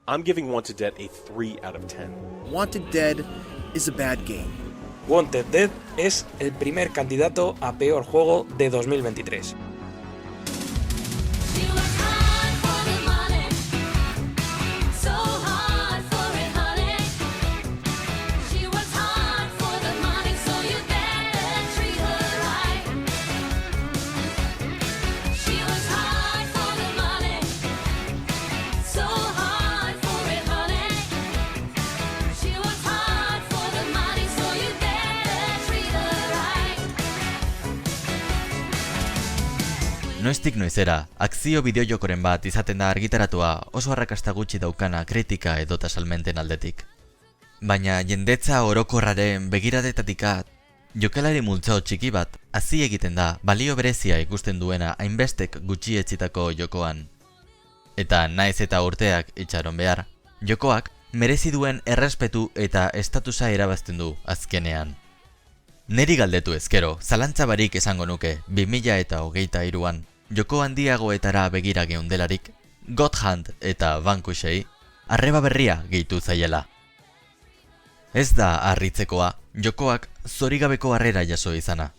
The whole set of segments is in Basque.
I'm giving Wanted Dead a 3 out of 10. Wanted Dead is a bad game. Wanted Dead es el primer candidato a peor juego de 2023. Noiztik noizera, akzio bideojokoren bat izaten da argitaratua oso arrakasta gutxi daukana kritika edota salmenten aldetik. Baina jendetza orokorraren begiradetatika, jokalari multzo txiki bat hazi egiten da balio berezia ikusten duena hainbestek gutxietsitako jokoan. Eta naiz eta urteak itxaron behar, jokoak merezi duen errespetu eta estatusa irabazten du azkenean. Neri galdetu ezkero, zalantza barik esango nuke 2023an, joko handiagoetara begira geundelarik, God Hand eta Vanquishei arreba berria gehitu zaiela. Ez da harritzekoa, jokoak zorigabeko harrera jaso izana.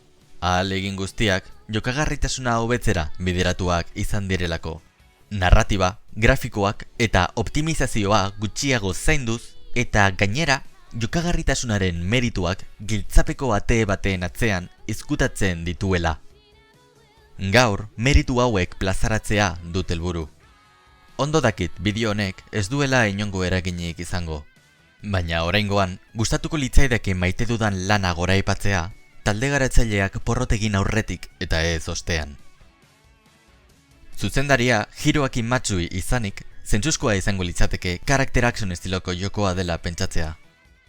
Ahal egin guztiak, jokagarritasuna hobetzera bideratuak izan direlako. Narratiba, grafikoak eta optimizazioa gutxiago zainduz eta gainera, jokagarritasunaren merituak giltzapeko ate baten atzean izkutatzen dituela. Gaur, meritu hauek plazaratzea dut helburu. Ondo dakit bideo honek ez duela inongo eraginik izango. Baina oraingoan, gustatuko litzaidake maite dudan lana goraipatzea, talde garatzaileak porrotegin aurretik eta ez ostean. Zuzendaria Hiroaki Matsui izanik, zentzuzkoa izango litzateke karakter action estiloko jokoa dela pentsatzea.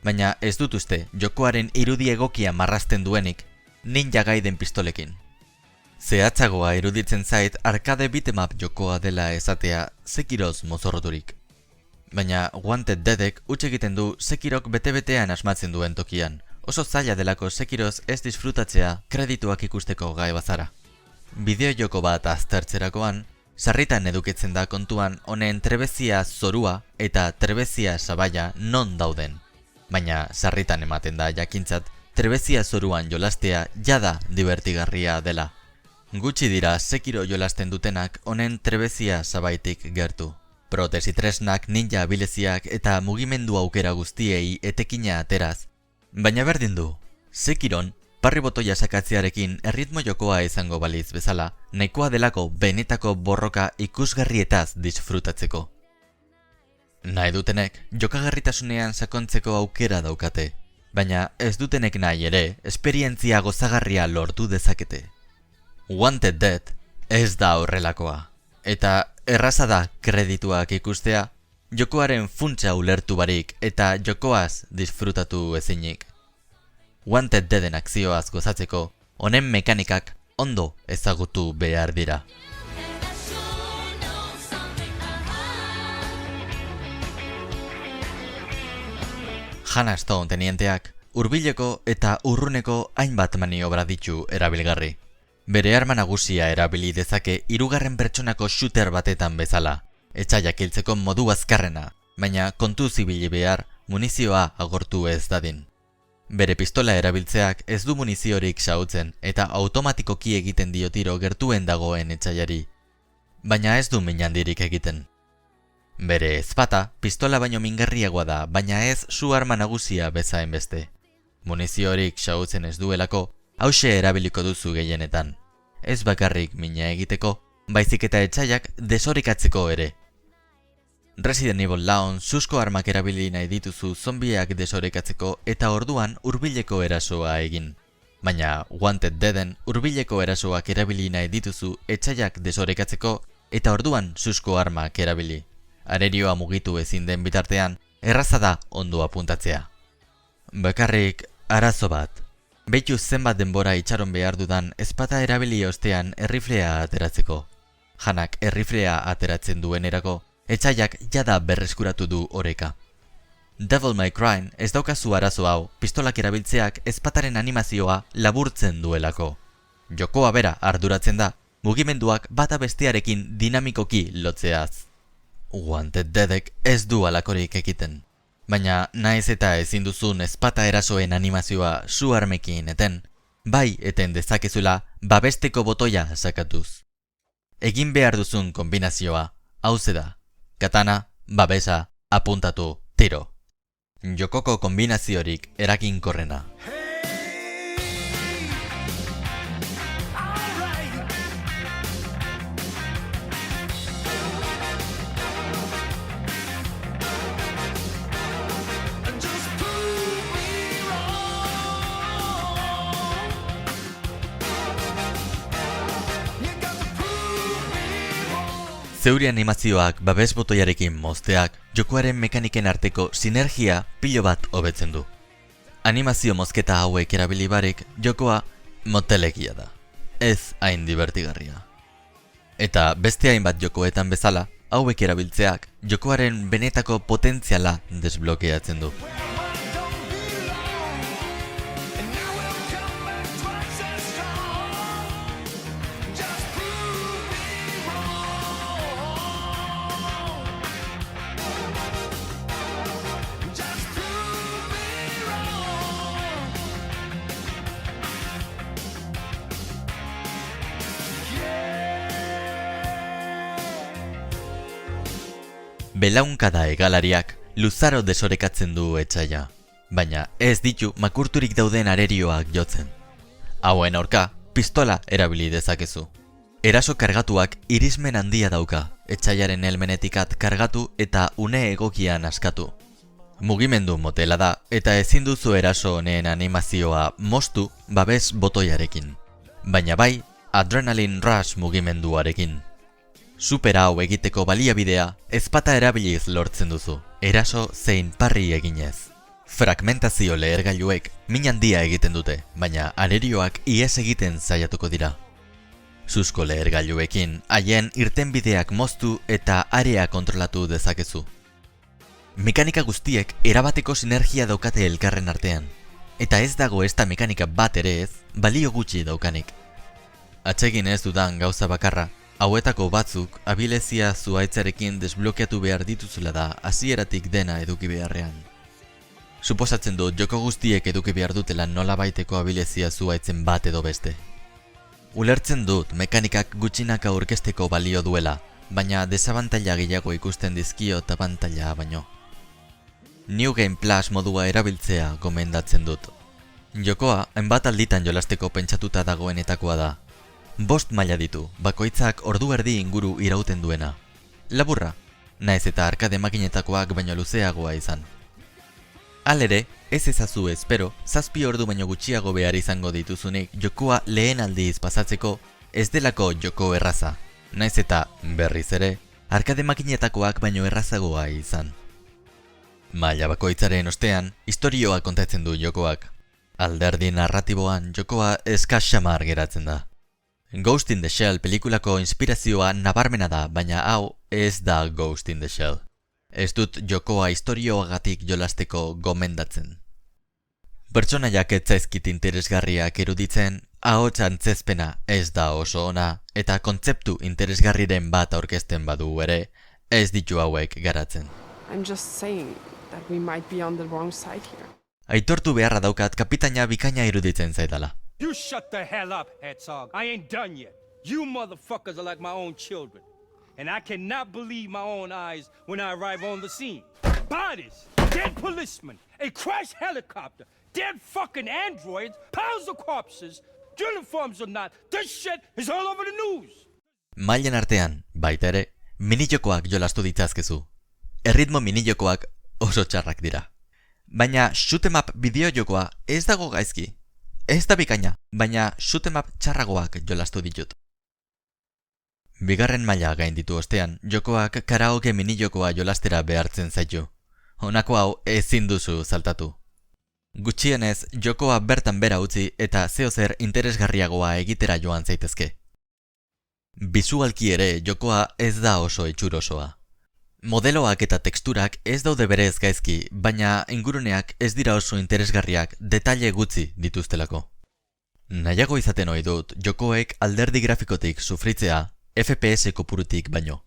Baina ez dut uste jokoaren irudi egokia marrazten duenik Ninja Gaiden pistolekin. Zehatzagoa iruditzen zait arcade beat'em up jokoa dela esatea Sekiroz mozorroturik. Baina Wanted Deadek huts egiten du Sekirok bete-betean asmatzen duen tokian. Oso zaila delako Sekiroz ez disfrutatzea kredituak ikusteko gai bazara. Bideojoko bat aztertzerakoan, sarritan edukitzen da kontuan honen trebezia zorua eta trebezia sabaia non dauden. Baina sarritan ematen da jakintzat trebezia zoruan jolastea jada divertigarria dela. Gutxi dira Sekiro jolasten dutenak honen trebezia sabaitik gertu. Protesi tresnak, ninja abileziak eta mugimendu aukera guztiei etekina ateraz. Baina berdin du, Sekiron parri botoia sakatzearekin erritmo jokoa izango baliz bezala, nahikoa delako benetako borroka ikusgarrietaz disfrutatzeko. Nahi dutenek, jokagarritasunean sakontzeko aukera daukate, baina ez dutenek nahi ere, esperientzia gozagarria lortu dezakete. Wanted Dead ez da horrelakoa, eta erraza da kredituak ikustea, jokoaren funtsa ulertu barik eta jokoaz disfrutatu ezinik. Wanted Deaden akzioaz gozatzeko, honen mekanikak ondo ezagutu behar dira. Hannah Stone tenienteak hurbileko eta urruneko hainbat maniobra ditu erabilgarri. Bere arma nagusia erabili dezake hirugarren pertsonako shooter batetan bezala, etsaiak hiltzeko modu azkarrena, baina kontu zibili behar munizioa agortu ez dadin. Bere pistola erabiltzeak ez du muniziorik xahutzen eta automatikoki egiten dio tiro gertuen dagoen etsaiari, baina ez du minandirik egiten. Bere ezpata, pistola baino mingarriagoa da, baina ez su arma nagusia bezain beste. Muniziorik xahutzen ez duelako, hauxe erabiliko duzu gehienetan. Ez bakarrik mina egiteko, baizik eta etsaiak desorikatzeko ere. Resident Evil Laun susko armak erabili nahi dituzu zombiak desorekatzeko eta orduan hurbileko erasoa egin. Baina Wanted Deaden hurbileko erasoak erabili nahi dituzu etsaiak desorekatzeko eta orduan susko armak erabili. Arerioa mugitu ezin den bitartean, erraza da ondo apuntatzea. Bakarrik arazo bat. Beitu zenbat denbora itxaron behar dudan ezpata erabili ostean erriflea ateratzeko. Hanak erriflea ateratzen duenerako, etsaiak jada berreskuratu du oreka. Devil May Cry ez daukazu arazo hau, pistolak erabiltzeak ezpataren animazioa laburtzen duelako. Jokoa bera arduratzen da, mugimenduak bata bestearekin dinamikoki lotzeaz. Wanted Deadek ez du alakorik ekiten. Baina naiz eta ezin duzun ezpata erasoen animazioa su armekin eten, bai eten dezakezula babesteko botoia sakatuz. Egin behar duzun kombinazioa, hauze da. Katana, babesa, apuntatu, tiro. Jokoko kombinaziorik eraginkorrena. Zeuri animazioak babes botoiarekin mozteak jokoaren mekaniken arteko sinergia pilo bat hobetzen du. Animazio mozketa hauek erabili barik jokoa motelegia da. Ez hain divertigarria. Eta beste hainbat jokoetan bezala, hauek erabiltzeak jokoaren benetako potentziala desblokeatzen du. Belaunkada hegalariak luzaro desorekatzen du etsaia, baina ez ditu makurturik dauden arerioak jotzen. Hauen aurka, pistola erabili dezakezu. Eraso kargatuak irismen handia dauka, etsaiaren helmenetikat kargatu eta une egokian askatu. Mugimendu motela da eta ezin duzu eraso honen animazioa moztu babes botoiarekin, baina bai Adrenaline Rush mugimenduarekin. Super hau egiteko baliabidea ezpata erabiliz lortzen duzu, eraso zein parri eginez. Fragmentazio lehergailuek min handia egiten dute, baina arerioak ihes egiten saiatuko dira. Susko lehergailuekin haien irtenbideak moztu eta area kontrolatu dezakezu. Mekanika guztiek erabateko sinergia daukate elkarren artean, eta ez dago ezta mekanika bat ere ez, balio gutxi daukanik. Atsegin ez dudan gauza bakarra, hauetako batzuk abilezia zuhaitzarekin desblokeatu behar dituzula da hasieratik dena eduki beharrean. Suposatzen dut joko guztiek eduki behar dutela nolabaiteko abilezia zuhaitzen bat edo beste. Ulertzen dut mekanikak gutxinaka aurkezteko balio duela, baina desabantaila gehiago ikusten dizkiot abantaila baino. New Game Plus modua erabiltzea gomendatzen dut. Jokoa hainbat alditan jolasteko pentsatuta dagoenetakoa da. 5 maila ditu, bakoitzak ordu erdi inguru irauten duena. Laburra, naiz eta arkade makinetakoak baino luzeagoa izan. Halere, ez ezazu espero, 7 ordu baino gutxiago behar izango dituzunik jokoa lehen aldiz pasatzeko ez delako joko erraza. Naiz eta, berriz ere, arkade makinetakoak baino errazagoa izan. Maila bakoitzaren ostean, istorioa kontatzen du jokoak. Alderdi narratiboan jokoa eskas xamar geratzen da. Ghost in the Shell pelikulako inspirazioa nabarmena da, baina hau ez da Ghost in the Shell. Ez dut jokoa istorioagatik jolasteko gomendatzen. Pertsonaiak ez zaizkit interesgarriak iruditzen, ahots antzezpena ez da oso ona, eta kontzeptu interesgarriren bat aurkezten badu ere, ez ditu hauek garatzen. I'm just saying that we might be on the wrong side here. Aitortu beharra daukat kapitaina bikaina iruditzen zaidala. You shut the hell up, Herzog. I ain't done yet. You motherfuckers are like my own children. And I cannot believe my own eyes when I arrive on the scene. Bodies, dead policemen, a crashed helicopter, dead fucking androids, piles of corpses, uniforms or not, this shit is all over the news. Mailen artean, baita ere, minijokoak jolastu ditzazkezu. Erritmo minijokoak oso txarrak dira. Baina shoot'em up bideojokoa ez dago gaizki. Ez da bikaina, baina shoot'em up txarragoak jolastu ditut. Bigarren maila gainditu ostean, jokoak karaoke minijokoa jolastera behartzen zaitu. Honako hau ezin duzu saltatu. Gutxienez, jokoa bertan bera utzi eta zeozer interesgarriagoa egitera joan zaitezke. Bisualki ere jokoa ez da oso itxurosoa. Modeloak eta teksturak ez daude berez gaizki, baina inguruneak ez dira oso interesgarriak detaile gutxi dituztelako. Nahiago izaten ohi dut jokoek alderdi grafikotik sufritzea FPS kopurutik baino.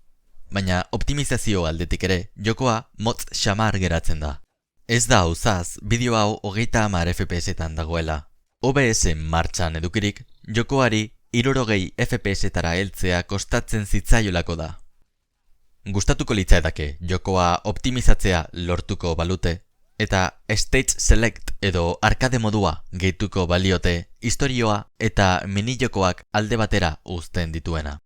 baina optimizazio aldetik ere jokoa motz xamar geratzen da. Ez da auzaz, bideo hau 30 FPS-etan dagoela. OBS martxan edukirik, jokoari 60 FPS-etara heltzea kostatzen zitzaiolako da. Gustatuko litzaidake jokoa optimizatzea lortuko balute, eta Stage Select edo arkade modua gehituko baliote istorioa eta minijokoak alde batera uzten dituena.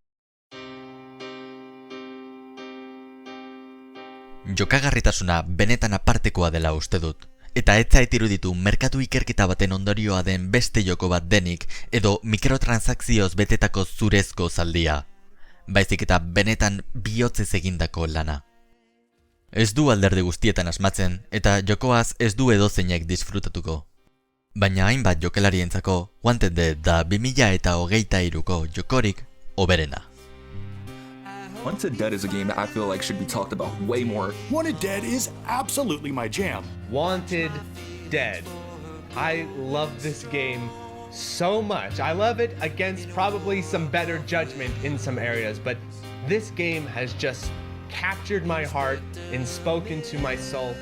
Jokagarritasuna benetan apartekoa dela uste dut, eta ez zait iruditu merkatu ikerketa baten ondorioa den beste joko bat denik edo mikrotransakzioz betetako zurezko zaldia, baizik eta benetan bihotzez egindako lana. Ez du alderdi guztietan asmatzen eta jokoaz ez du edozeinek disfrutatuko. Baina hainbat jokelarientzako Wanted Dead da 2023ko jokorik hoberena. Wanted Dead is a game that I feel like should be talked about way more. Wanted Dead is absolutely my jam. Wanted Dead. I love this game so much. I love it against probably some better judgment in some areas, but this game has just captured my heart and spoken to my soul